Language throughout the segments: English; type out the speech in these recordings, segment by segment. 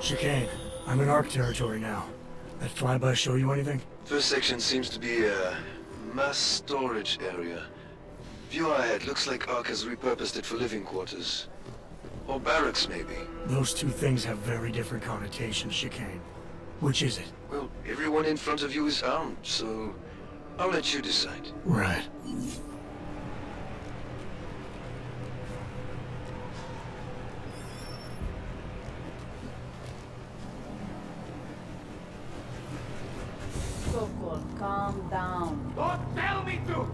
Chicane, I'm in ARC territory now. That flyby show you anything? First section seems to be a mass storage area. View ahead, looks like ARC has repurposed it for living quarters. Or barracks, maybe. Those two things have very different connotations, Chicane. Which is it? Well, everyone in front of you is armed, so I'll let you decide. Right. Sokol, calm down. Don't tell me to!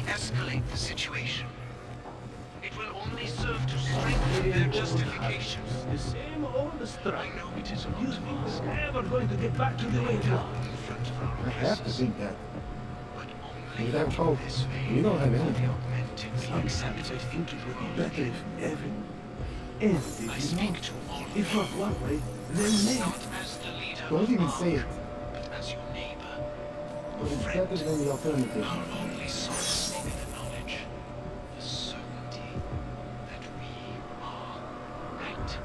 Escalate the situation. It will only serve to strengthen their justifications. The same old strike. I know it is a lot You to think ask. we're ever going to get back to the way it was? In front of our I have to faces, think that. but only Without hope, this way we don't have will the anything. augmented Sometimes I think it would be better if everything I speak to all of if you, not one way, then maybe. not as the leader Don't of even ARC, say it. but as your neighbor, But your it's friend. better than the alternative. Our only solace in the knowledge, the certainty that we are right.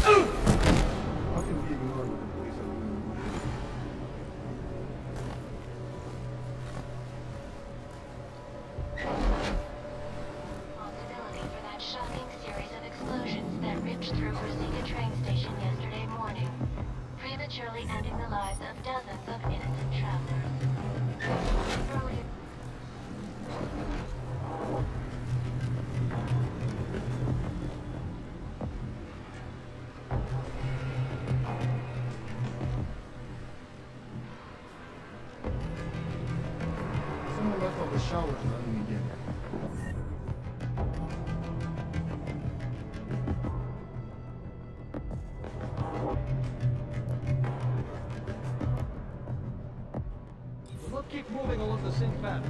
How can we ignore what the police are doing? Responsibility for that shocking series of explosions that ripped through Rosita train station yesterday morning, prematurely ending the lives of dozens of innocent travelers. Earlier Someone left all the showers running again. We'll not keep moving along the same path.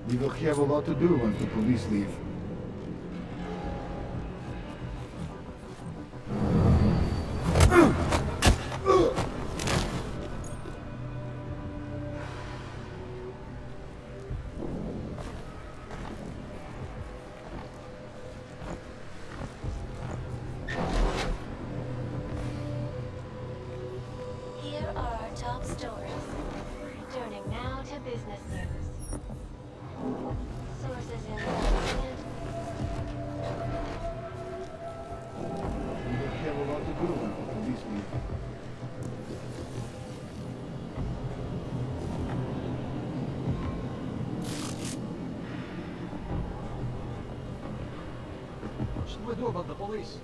We will have a lot to do once the police leave. Here are our top stories. Turning now to business news. Sources in and We will have a lot to do once the police leave. What should we do about the police?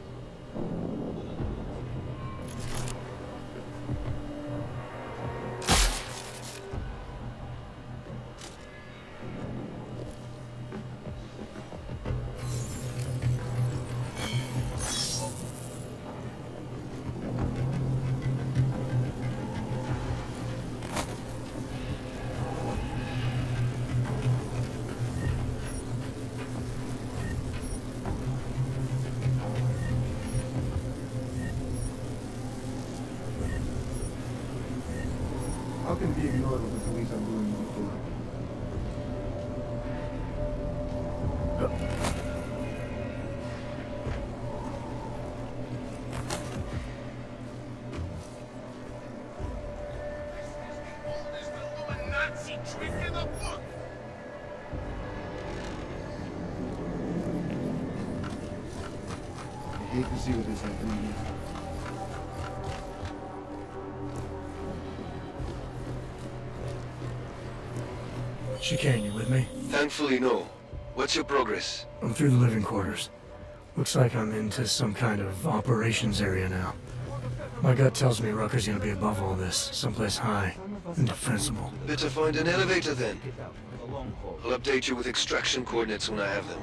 How can we ignore what the police are doing before? Nazi trick in the book! I hate to see what is happening here. Chicane, you with me? Thankfully, no. What's your progress? I'm through the living quarters. Looks like I'm into some kind of operations area now. My gut tells me Rucker's gonna be above all this, someplace high and defensible. Better find an elevator then. Get out for the long haul. I'll update you with extraction coordinates when I have them.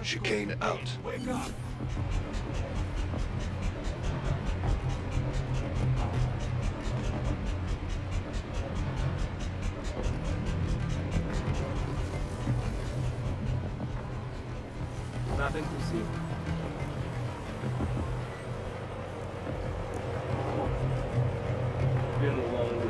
Chicane out. Wake up! Nothing to see. Been a long week.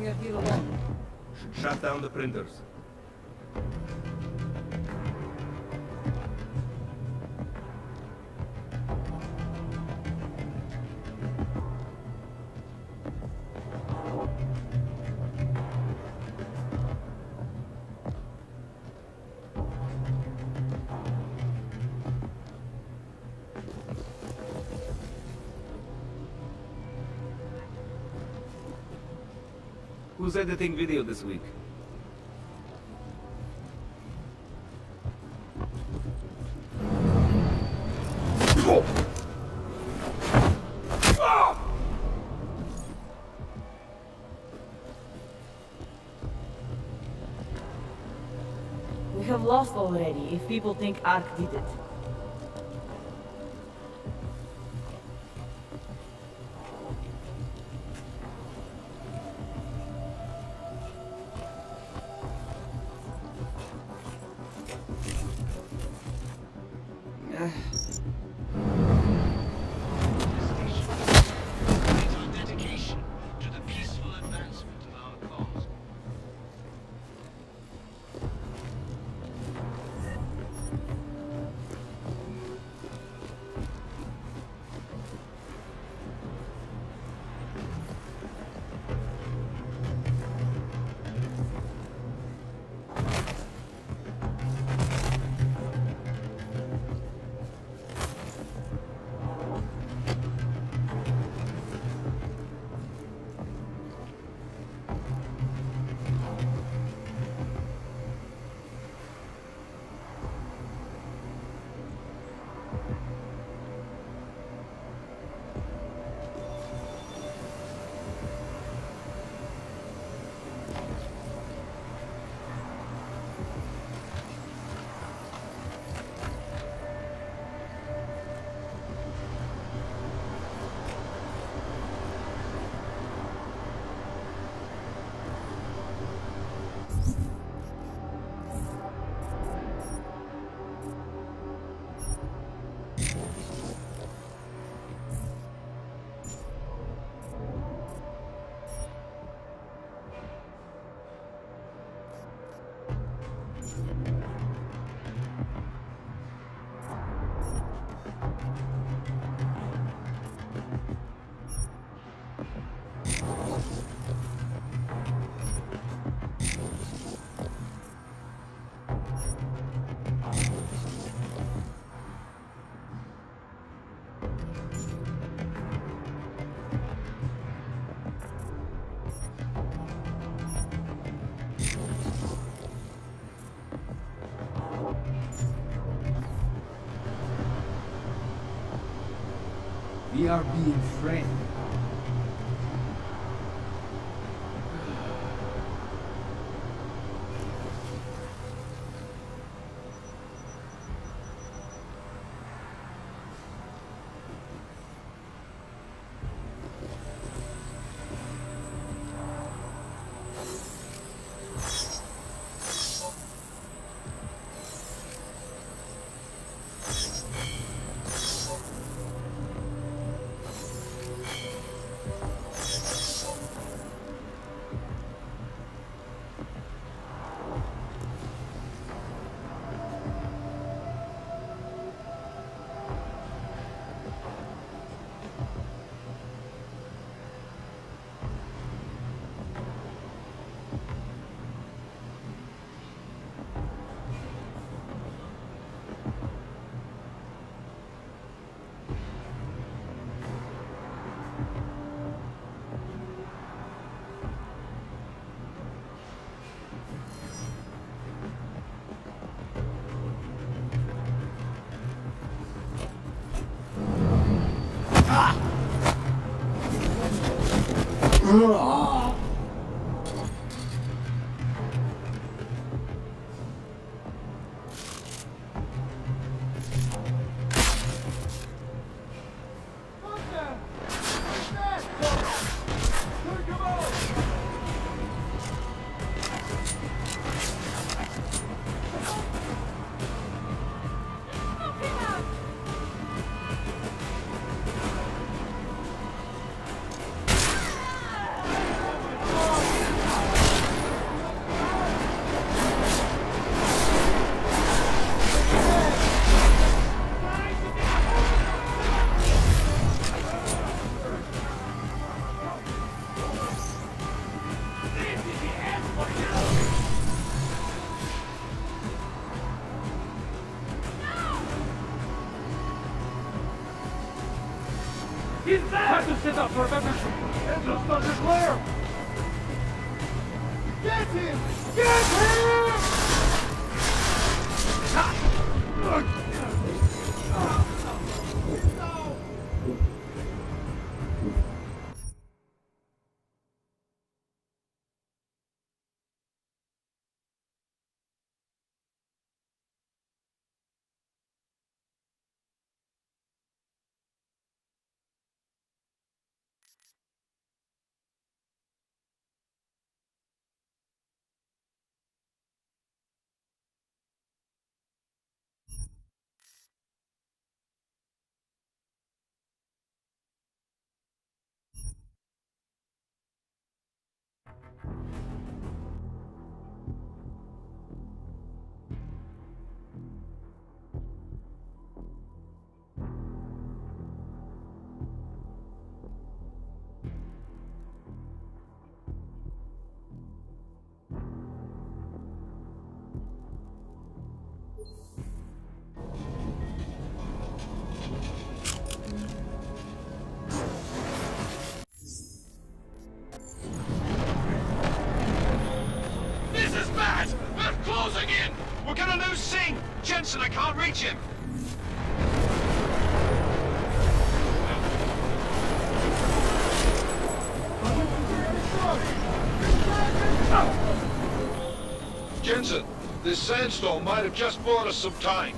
We are here alone. Shut down the printers. Who's editing video this week? We have lost already if people think Ark did it. Our dedication to the peaceful advancement of our cause. We are being framed. He's back! Time to sit up for a better... Engine's not clear! Get him! Get him! Closing in! We're gonna lose Singh! Jensen, I can't reach him! Jensen, this sandstorm might have just bought us some time.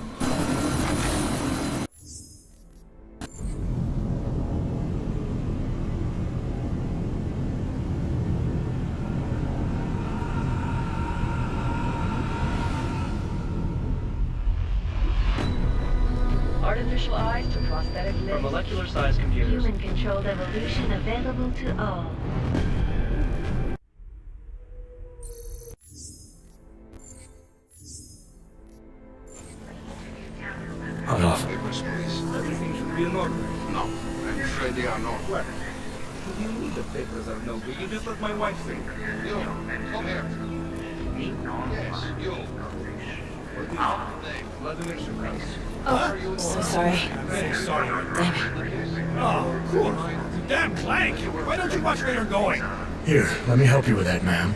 Artificial eyes to prosthetic limbs. For molecular-sized computers. Human-controlled evolution available to all. Hot off. Everything should be in order. No, I'm afraid they are not. What? What do you mean the papers are no good? You just let my wife think. You, come here. Me? Yes, you. What is your name? Vladimir Shukras. Oh, so sorry. Very sorry. Damn it. Oh, cool. Damn clank! Why don't you watch where you're going? Here, let me help you with that, ma'am.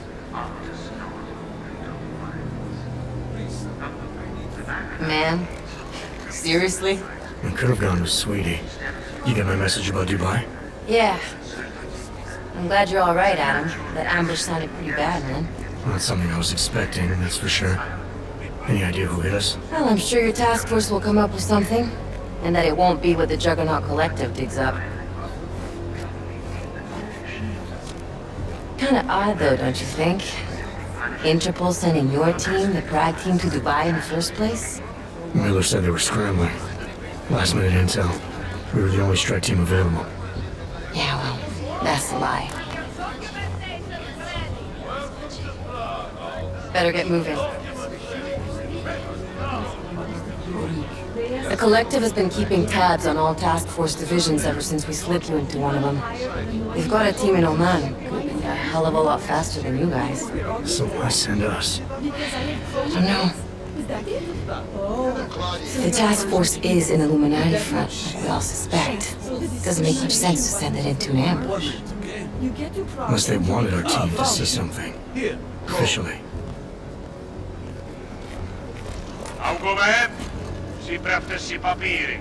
Man? Seriously? We could have gone with Sweetie. You get my message about Dubai? Yeah. I'm glad you're all right, Adam. That ambush sounded pretty bad, man. Not something I was expecting, that's for sure. Any idea who hit us? Well, I'm sure your task force will come up with something. And that it won't be what the Juggernaut Collective digs up. Kinda odd, though, don't you think? Interpol sending your team, the Prague team, to Dubai in the first place? Miller said they were scrambling. Last minute intel. We were the only strike team available. Yeah, well, that's a lie. Better get moving. The Collective has been keeping tabs on all task force divisions ever since we slipped you into one of them. They've got a team in Oman. A hell of a lot faster than you guys. So why send us? I don't know. The task force is an Illuminati front, we all suspect. It doesn't make much sense to send it into an ambush. Unless they wanted our team to see something. Officially. Augově, připravte si papíry.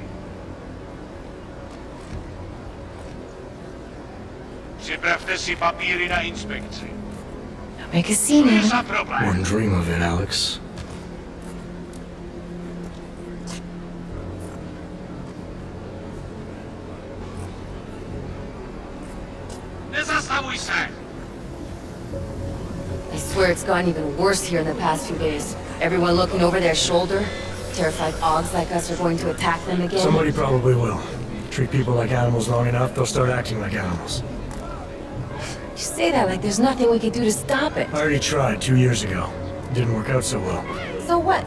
Připravte si papíry na inspekci. Make a scene, Za Adam. problém. Wouldn't dream of it, Alex. Nezastavuj se. I swear it's gotten even worse here in the past few days. Everyone looking over their shoulder. Terrified Augs like us are going to attack them again. Somebody probably will. Treat people like animals long enough, they'll start acting like animals. You say that like there's nothing we could do to stop it. I already tried 2 years ago. Didn't work out so well. So what?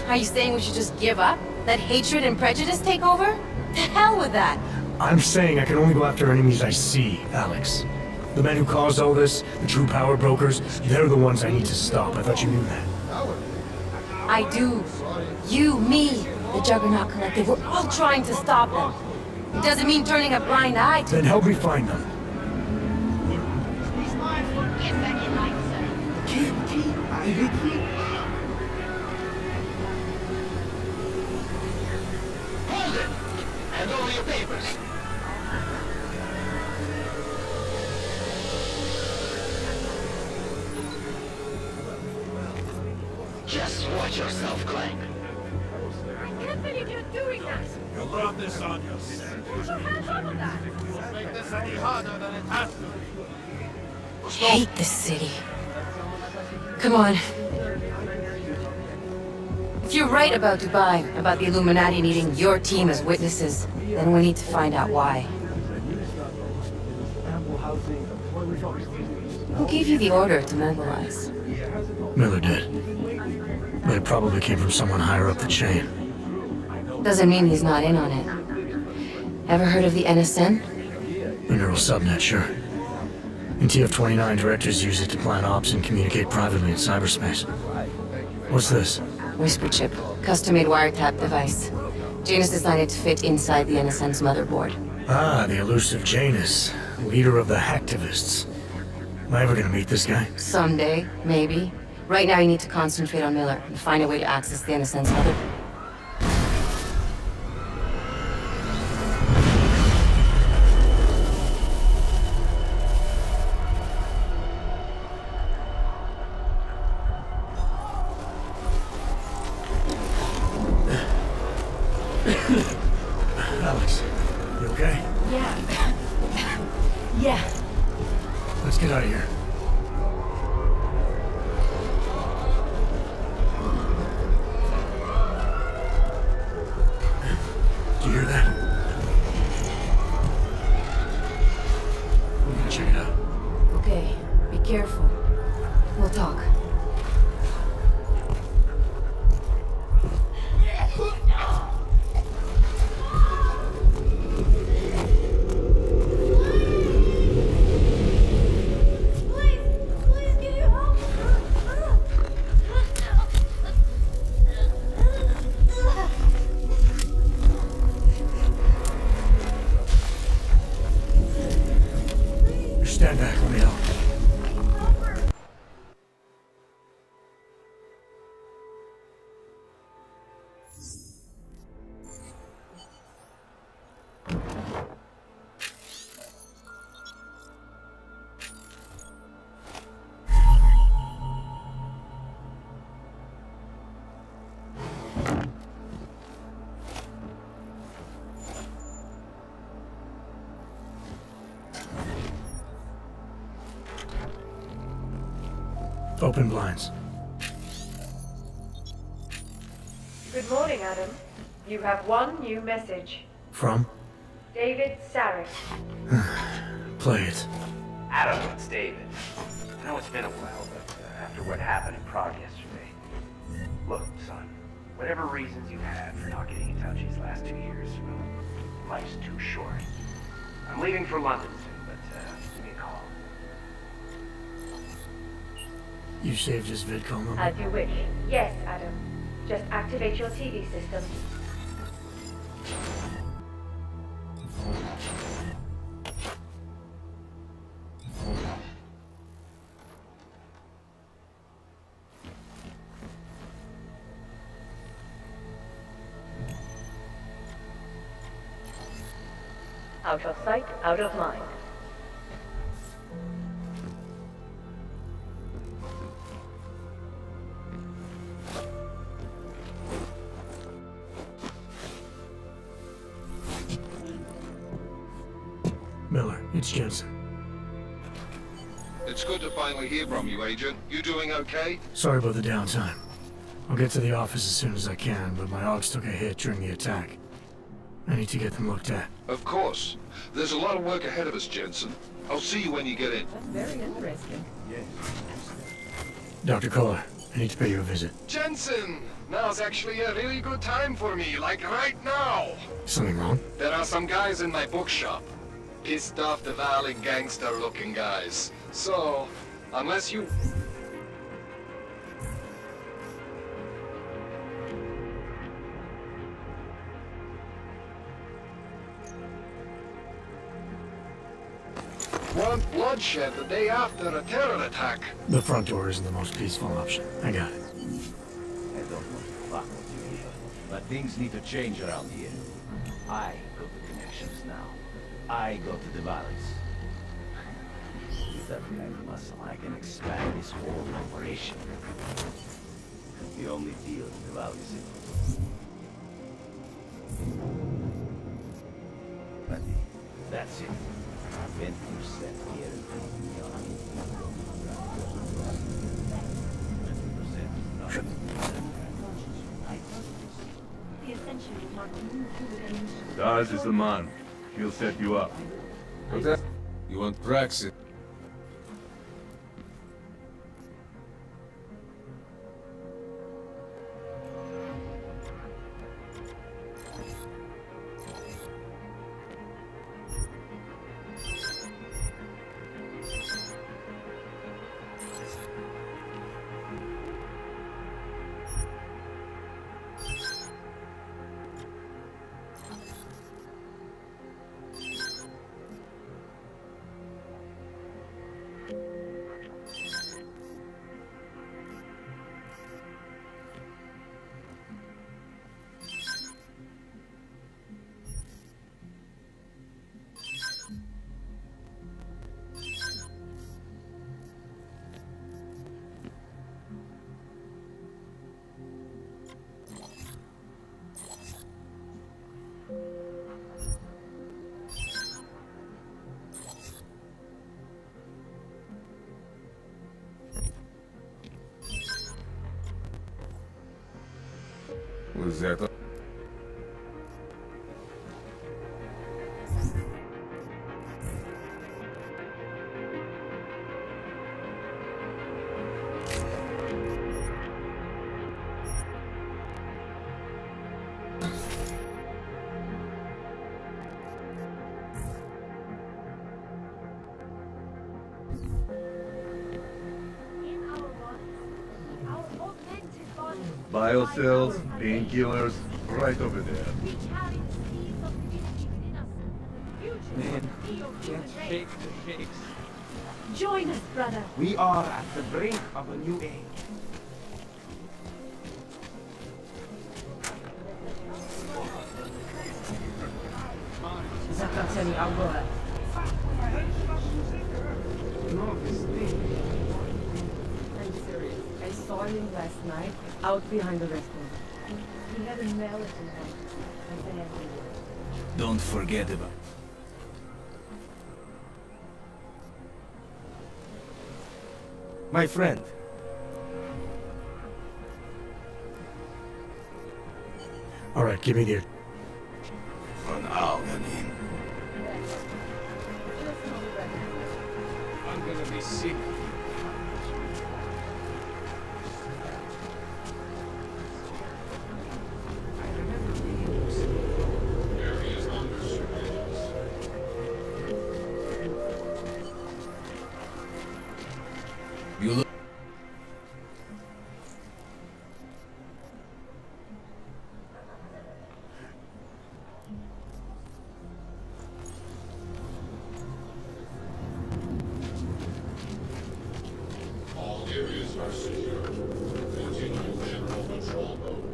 Are you saying we should just give up? Let hatred and prejudice take over? To hell with that! I'm saying I can only go after enemies I see, Alex. The men who caused all this, the true power brokers, they're the ones I need to stop. I thought you knew that. I do. You, me, the Juggernaut Collective, we're all trying to stop them. It doesn't mean turning a blind eye to Then help me find them. Get back in line, sir. Hold it! Hand over your papers. Just watch yourself, Clank. I can't believe you're doing that! You brought this on yourself. Put your hands on that! You'll make this any harder than it has to be. hate this city. Come on. If you're right about Dubai, about the Illuminati needing your team as witnesses, then we need to find out why. Who gave you the order to mobilize? Miller did. But it probably came from someone higher up the chain. Doesn't mean he's not in on it. Ever heard of the NSN? The neural subnet, sure. In TF-29, directors use it to plan ops and communicate privately in cyberspace. What's this? Whisper chip. Custom-made wiretap device. Janus designed it to fit inside the NSN's motherboard. Ah, the elusive Janus, leader of the hacktivists. Am I ever gonna meet this guy? Someday, maybe. Right now you need to concentrate on Miller and find a way to access the NSN's motherboard. Alex, you okay? Yeah. Yeah. Let's get out of here. Do you hear that? We're gonna check it out. Okay, be careful. We'll talk. Open blinds. Good morning, Adam. You have one new message. From? David Sarek. Play it. Adam, it's David. I know it's been a while, but after what happened in Prague yesterday... Look, son, whatever reasons you had for not getting in touch these last 2 years, well, life's too short. I'm leaving for London soon, but give me a call. You saved his vidcom number? As you wish. Yes, Adam. Just activate your TV system. Out of sight, out of mind. Miller, it's Jensen. It's good to finally hear from you, Agent. You doing okay? Sorry about the downtime. I'll get to the office as soon as I can, but my Augs took a hit during the attack. I need to get them looked at. Of course. There's a lot of work ahead of us, Jensen. I'll see you when you get in. That's very interesting. Dr. Kohler, I need to pay you a visit. Jensen! Now's actually a really good time for me, like right now! Something wrong? There are some guys in my bookshop. Pissed off the Valley gangster-looking guys. So, unless you... want bloodshed the day after a terror attack. The front door isn't the most peaceful option. I got it. I don't want to fuck with you here, but things need to change around here. I got the connections now. I go to the valleys. With that kind of muscle, I can expand this whole operation. The only deal in the valleys is... Buddy, that's it. 20% here and 20% Deus is the man. He'll set you up. You want Praxis? Was that? Biocells, painkillers, right over there. Man, can't shake the shakes. Join us, brother. We are at the brink of a new age. Zakaceni Aurora. I'm serious. I saw him last night out behind the restaurant. He had a mallet in hand. Don't forget about it. My friend, Alright, give me the... For now, I mean. I'm gonna be sick. You look. All areas are secure. Continue general control mode.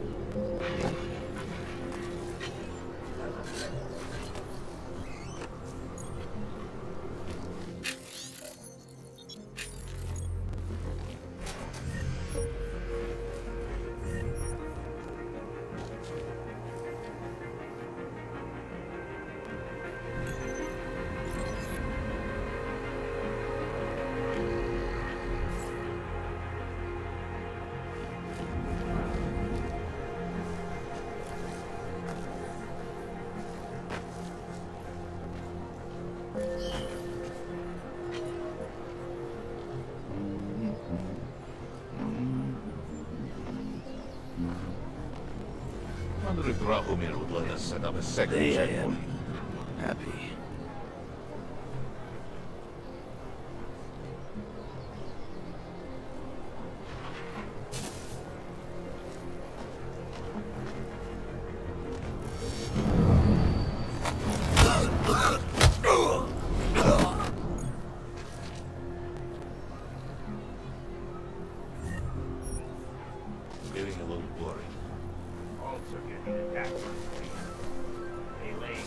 Wonder if Drahomir would let us set up a second checkpoint. Happy. Getting a little blurry. Also getting attacked. They lay low.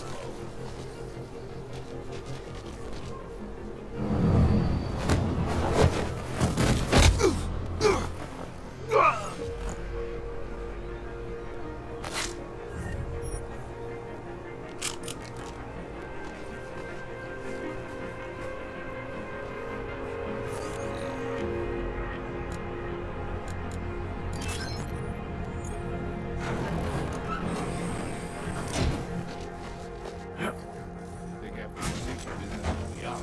They get pretty sick of it. Yeah.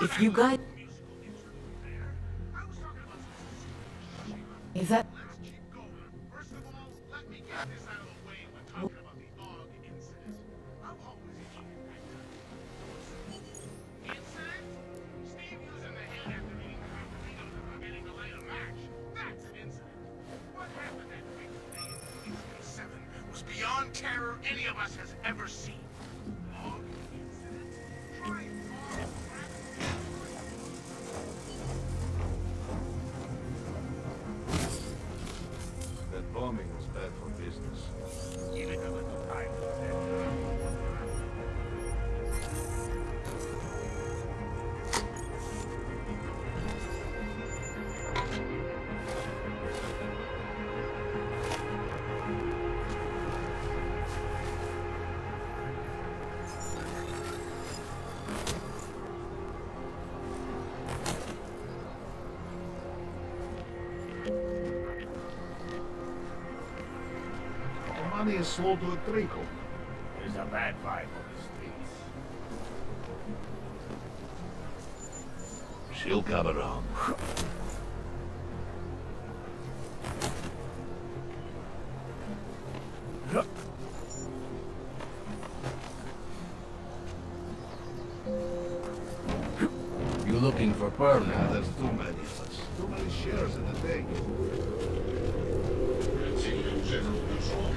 If you guys... Is that... First of all, let me get this out of the way when talking about the AUG incident. I'm always itching. Incident? Steve using the head after eating the burritos and forgetting to light a match. That's an incident. What happened that fateful day in 2037 was beyond terror any of us has ever seen. AUG incident? Try AUG. That bombing was bad for business. Give it a little time. The money is slow to a trickle. There's a bad vibe on the streets. She'll come around. You looking for Pearl now? There's too many of us. Too many shares in the thing. Continue general control mode.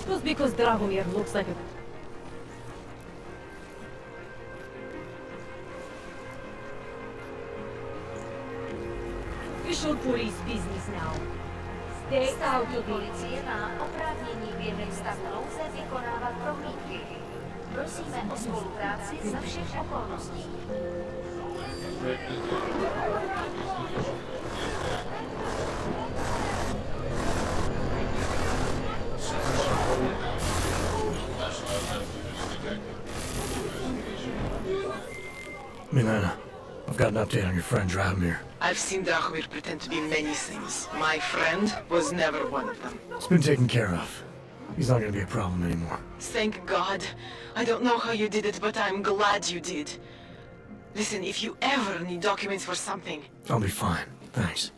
Just because Dragomir looks like a... Official police business now. Stay out of it. Policie má oprávnění během stavu nouze vykonávat prohlídky. Prosíme o spolupráci za všech okolností. National Defense Milena, I've got an update on your friend Dragomir. I've seen Dragomir pretend to be many things. My friend was never one of them. It's been taken care of. He's not gonna be a problem anymore. Thank God. I don't know how you did it, but I'm glad you did. Listen, if you ever need documents for something... I'll be fine. Thanks.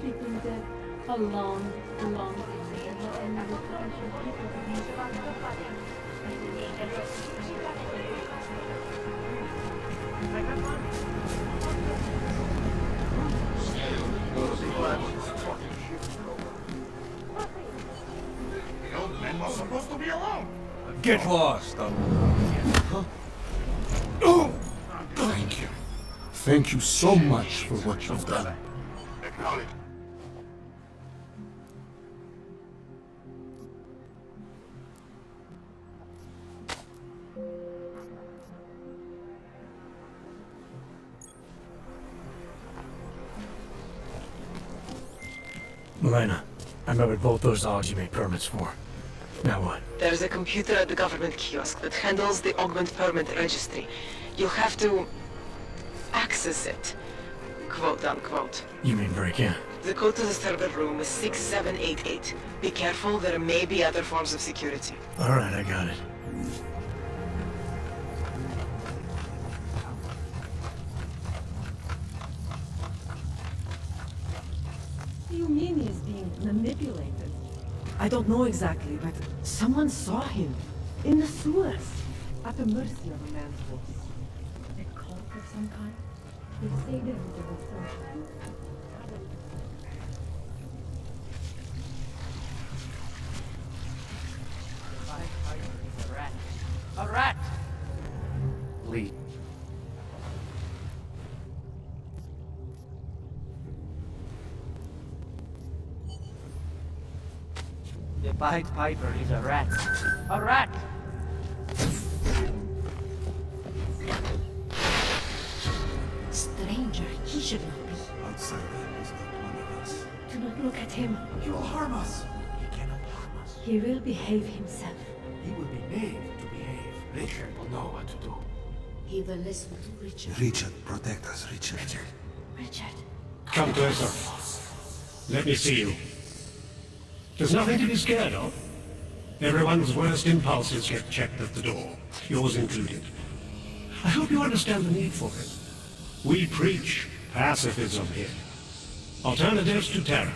We've been dead a long, long time. The old man was supposed to be alone. Get lost. Huh? Oh! Thank you. Thank you so much for what you've done. Acknowledge. Milena, I met with both those dogs you made permits for. Now what? There's a computer at the government kiosk that handles the augment permit registry. You'll have to... access it. Quote unquote. You mean break in? The code to the server room is 6788. Be careful, there may be other forms of security. Alright, I got it. What do you mean he's being manipulated? I don't know exactly, but someone saw him in the sewers, at the mercy of a man's voice. A cult of some kind? They say there is a research. A rat. A rat! Lead. The Pied Piper is a rat. A rat! Stranger, he should not be. Outside there is not one of us. Do not look at him. He will harm us. He cannot harm us. He will behave himself. He will be made to behave. Richard will know what to do. He will listen to Richard. Richard, protect us, Richard. Richard. Come closer. Let me see you. There's nothing to be scared of. Everyone's worst impulses get checked at the door, yours included. I hope you understand the need for it. We preach pacifism here. Alternatives to terror.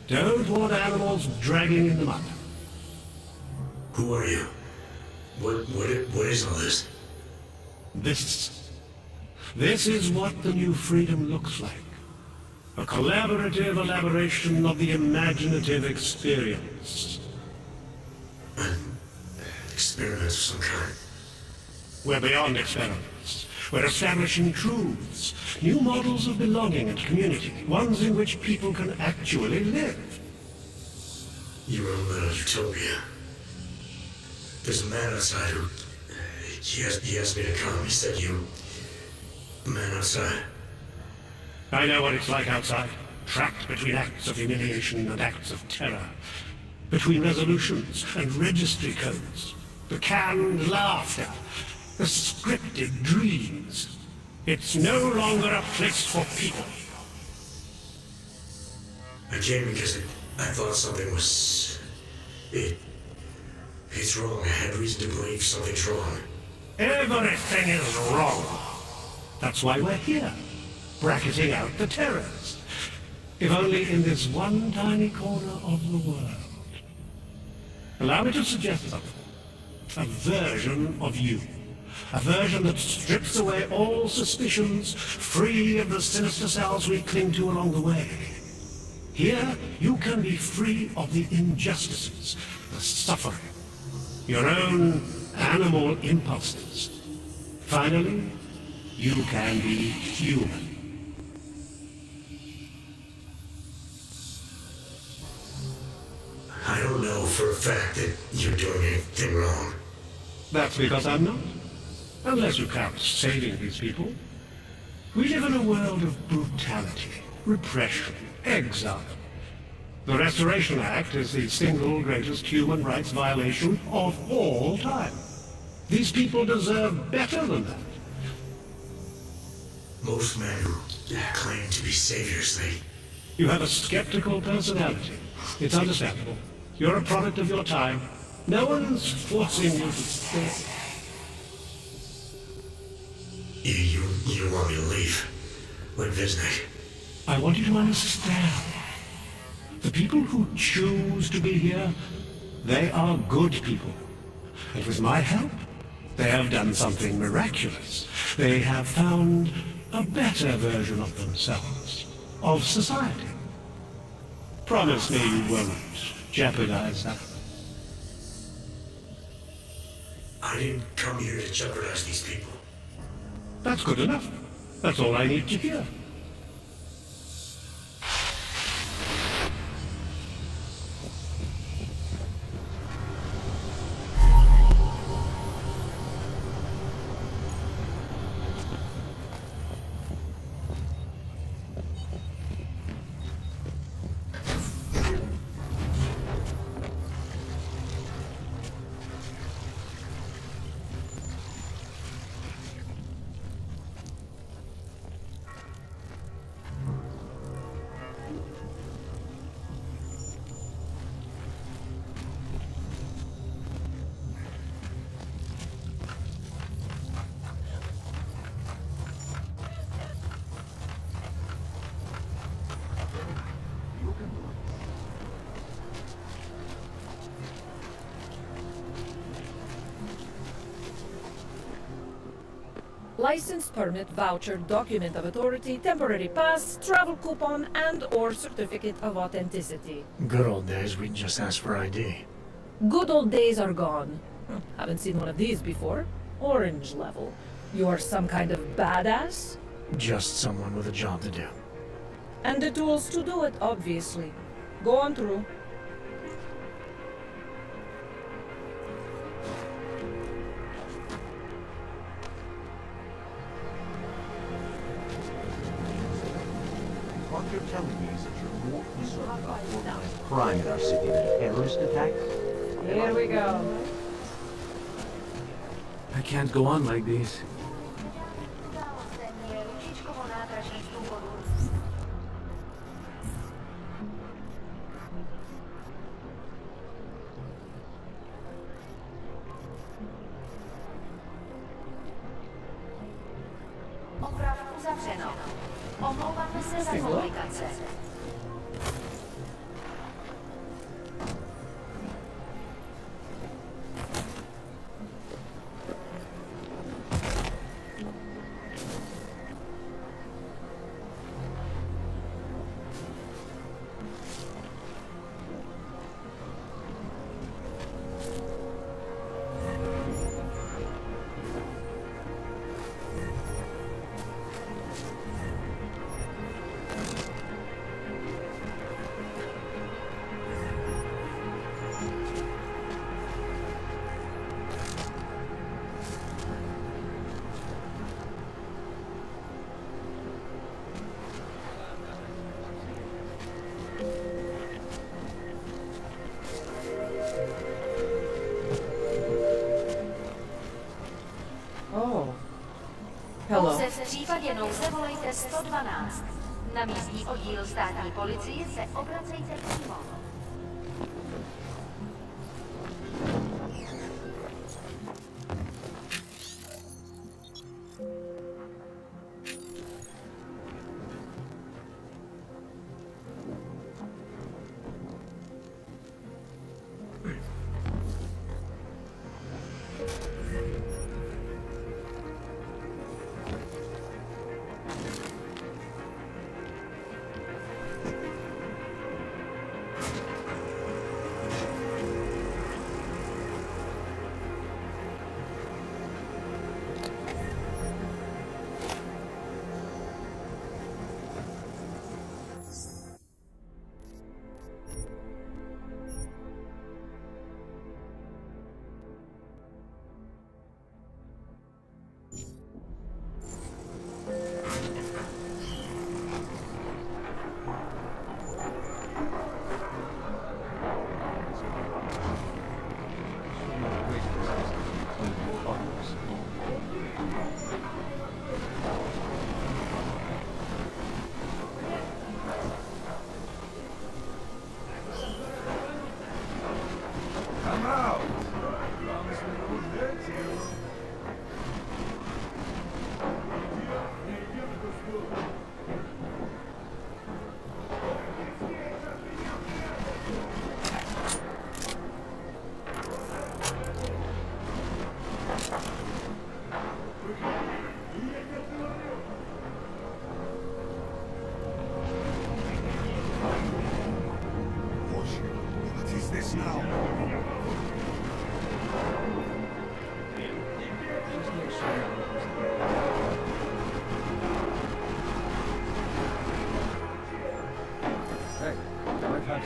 Don't want animals dragging in the mud. Who are you? What is all this? This is what the new freedom looks like. A collaborative elaboration of the imaginative experience. An experiment of some kind. We're beyond experiments. We're establishing truths, new models of belonging and community, ones in which people can actually live. You're in a little utopia. There's a man outside who... He asked me to come. He said you... A man outside. I know what it's like outside, trapped between acts of humiliation and acts of terror, between resolutions and registry codes, the canned laughter, the scripted dreams. It's no longer a place for people. I came because I thought something was... It's wrong. I had reason to believe something's wrong. Everything is wrong. That's why we're here. Bracketing out the terrors. If only in this one tiny corner of the world. Allow me to suggest something. A version of you. A version that strips away all suspicions, free of the sinister cells we cling to along the way. Here, you can be free of the injustices, the suffering, your own animal impulses. Finally, you can be human. I don't know for a fact that you're doing anything wrong. That's because I'm not. Unless you count saving these people. We live in a world of brutality, repression, exile. The Restoration Act is the single greatest human rights violation of all time. These people deserve better than that. Most men who claim to be saviors, You have a skeptical personality. It's understandable. You're a product of your time. No one's forcing you to stay. You want me to leave? With Visnik? I want you to understand. The people who choose to be here, they are good people. And with my help, they have done something miraculous. They have found a better version of themselves, of society. Promise me you won't jeopardize that. I didn't come here to jeopardize these people. That's good enough. That's all I need to hear. License, permit, voucher, document of authority, temporary pass, travel coupon, and/or certificate of authenticity. Good old days, we just asked for ID. Good old days are gone. Haven't seen one of these before. Orange level. You're some kind of badass? Just someone with a job to do. And the tools to do it, obviously. Go on through. What you're telling me is that you're more concerned about organized crime in our city than terrorist attacks? Here we go. I can't go on like this. Oprav uzavřeno. Omlouváme se za komplikace. Hello. Pouze v případě nouze volejte 112. Na místní oddíl státní policie se obracejte přímo.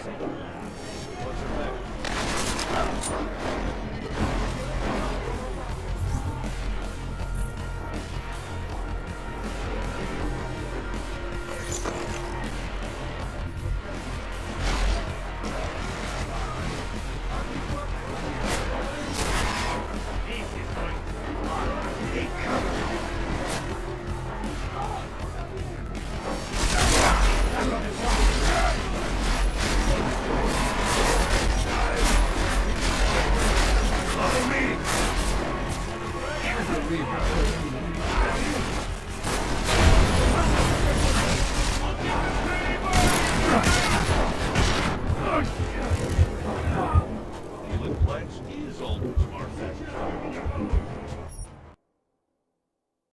What's your name?